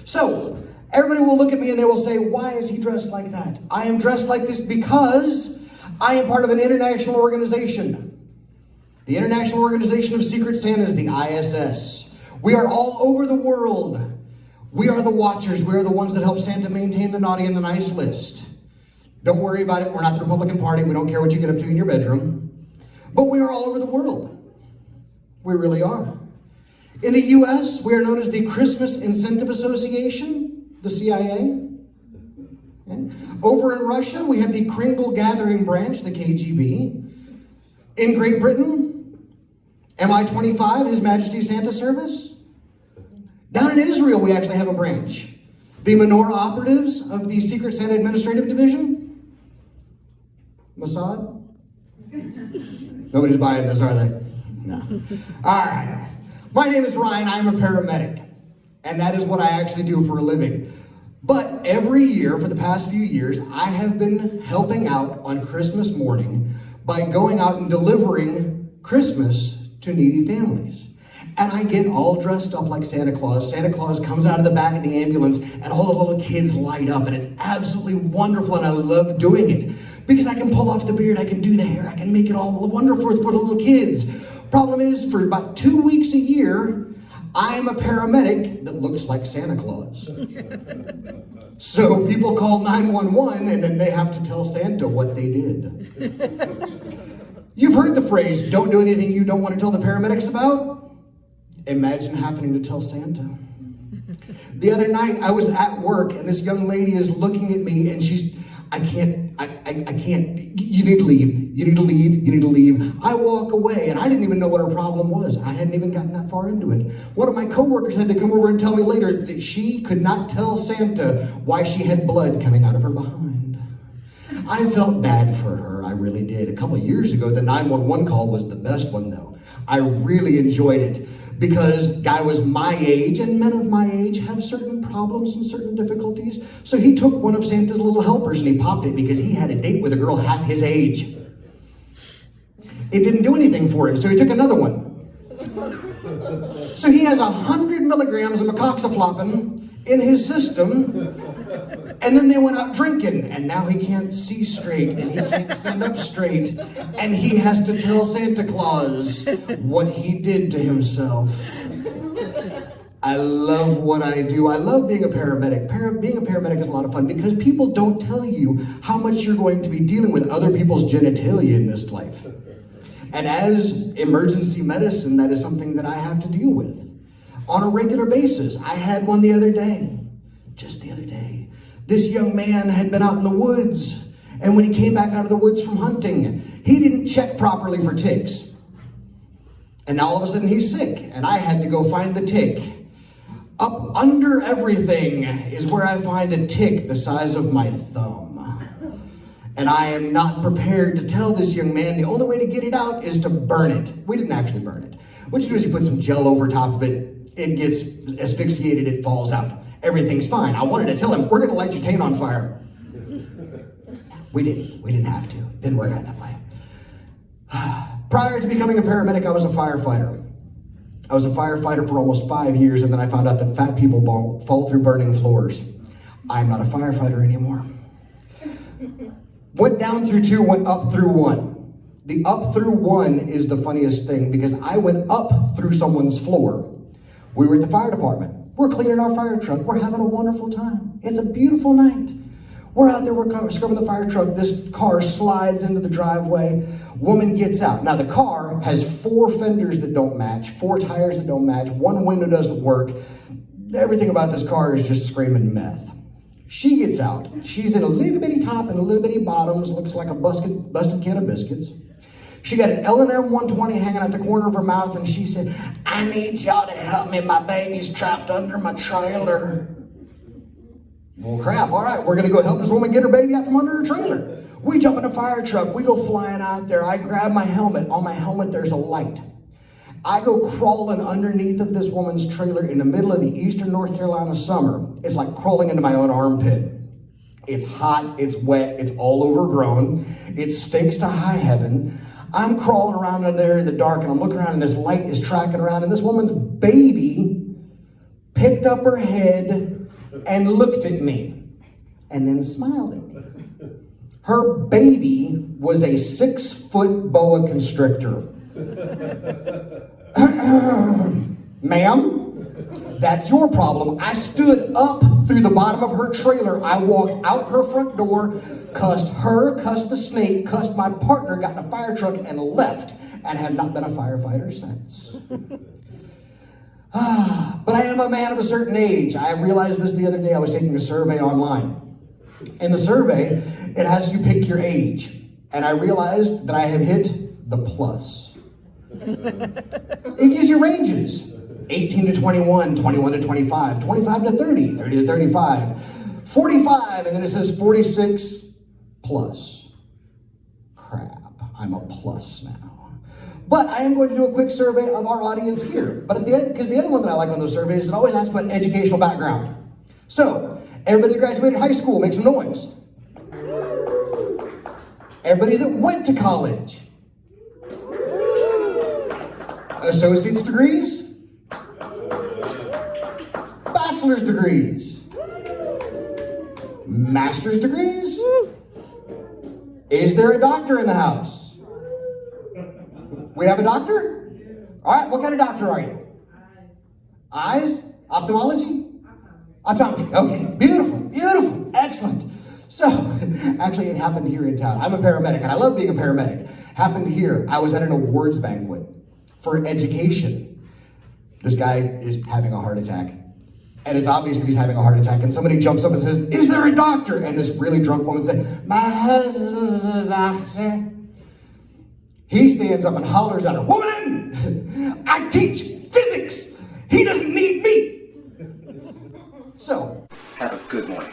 So, everybody will look at me and they will say, why is he dressed like that? I am dressed like this because I am part of an international organization. The International Organization of Secret Santas, the ISS. We are all over the world. We are the watchers. We are the ones that help Santa maintain the naughty and the nice list. Don't worry about it. We're not the Republican Party. We don't care what you get up to in your bedroom. But we are all over the world. We really are. In the US, we are known as the Christmas Incentive Association, the CIA. Okay. Over in Russia, we have the Kringle Gathering Branch, the KGB. In Great Britain, MI-25, His Majesty's Santa Service. Down in Israel, we actually have a branch. The Menorah Operatives of the Secret Santa Administrative Division. Mossad? Nobody's buying this, are they? No. All right. My name is Ryan. I'm a paramedic. And that is what I actually do for a living. But every year, for the past few years, I have been helping out on Christmas morning by going out and delivering Christmas to needy families. And I get all dressed up like Santa Claus. Santa Claus comes out of the back of the ambulance and all the little kids light up, and it's absolutely wonderful, and I love doing it because I can pull off the beard, I can do the hair, I can make it all wonderful for the little kids. Problem is, for about 2 weeks a year, I'm a paramedic that looks like Santa Claus. So people call 911 and then they have to tell Santa what they did. You've heard the phrase, don't do anything you don't want to tell the paramedics about? Imagine happening to tell Santa. The other night I was at work and this young lady is looking at me and she's, I can't, you need to leave, you need to leave, you need to leave. I walk away and I didn't even know what her problem was. I hadn't even gotten that far into it. One of my coworkers had to come over and tell me later that she could not tell Santa why she had blood coming out of her behind. I felt bad for her, I really did. A couple of years ago, the 911 call was the best one though. I really enjoyed it because guy was my age and men of my age have certain problems and certain difficulties. So he took one of Santa's little helpers and he popped it because he had a date with a girl half his age. It didn't do anything for him, so he took another one. So he has 100 milligrams of macoxaflopin in his system. And then they went out drinking, and now he can't see straight, and he can't stand up straight, and he has to tell Santa Claus what he did to himself. I love what I do. I love being a paramedic. Being a paramedic is a lot of fun because people don't tell you how much you're going to be dealing with other people's genitalia in this life. And as emergency medicine, that is something that I have to deal with on a regular basis. I had one the other day, just the other day. This young man had been out in the woods, and when he came back out of the woods from hunting, he didn't check properly for ticks. And now all of a sudden he's sick, and I had to go find the tick. Up under everything is where I find a tick the size of my thumb. And I am not prepared to tell this young man the only way to get it out is to burn it. We didn't actually burn it. What you do is you put some gel over top of it, it gets asphyxiated, it falls out. Everything's fine. I wanted to tell him, we're gonna light your taint on fire. We didn't have to. It didn't work out that way. Prior to becoming a paramedic, I was a firefighter. I was a firefighter for almost 5 years, and then I found out that fat people fall through burning floors. I'm not a firefighter anymore. Went down through 2, went up through 1. The up through 1 is the funniest thing because I went up through someone's floor. We were at the fire department. We're cleaning our fire truck. We're having a wonderful time. It's a beautiful night. We're out there, we're scrubbing the fire truck. This car slides into the driveway. Woman gets out. Now the car has 4 fenders that don't match, 4 tires that don't match, 1 window doesn't work. Everything about this car is just screaming meth. She gets out. She's in a little bitty top and a little bitty bottoms, looks like a busted can of biscuits. She got an L&M 120 hanging out the corner of her mouth, and she said, I need y'all to help me. My baby's trapped under my trailer. Well, crap. All right, we're going to go help this woman get her baby out from under her trailer. We jump in a fire truck. We go flying out there. I grab my helmet. On my helmet, there's a light. I go crawling underneath of this woman's trailer in the middle of the eastern North Carolina summer. It's like crawling into my own armpit. It's hot. It's wet. It's all overgrown. It stinks to high heaven. I'm crawling around in there in the dark, and I'm looking around, and this light is tracking around, and this woman's baby picked up her head, and looked at me and then smiled at me. Her baby was a 6-foot boa constrictor. Ma'am, that's your problem. I stood up through the bottom of her trailer. I walked out her front door, cussed her, cussed the snake, cussed my partner, got in a fire truck, and left, and have not been a firefighter since. But I am a man of a certain age. I realized this the other day. I was taking a survey online. In the survey, it has you pick your age. And I realized that I have hit the plus. It gives you ranges. 18 to 21, 21 to 25, 25 to 30, 30 to 35, 45, and then it says 46 plus. Crap, I'm a plus now. But I am going to do a quick survey of our audience here. But at the end, because the other one that I like on those surveys is it always asks about educational background. So, everybody that graduated high school, make some noise. Everybody that went to college. Associate's degrees. Bachelor's degrees. Master's degrees. Is there a doctor in the house? We have a doctor? All right, what kind of doctor are you? Eyes? Ophthalmology? Optometry. Okay, beautiful, beautiful, excellent. So, actually it happened here in town. I'm a paramedic and I love being a paramedic. Happened here. I was at an awards banquet for education. This guy is having a heart attack. And it's obvious that he's having a heart attack. And somebody jumps up and says, "Is there a doctor?" And this really drunk woman says, "My husband's a doctor." He stands up and hollers at her, "Woman, I teach physics. He doesn't need me." So, have a good morning.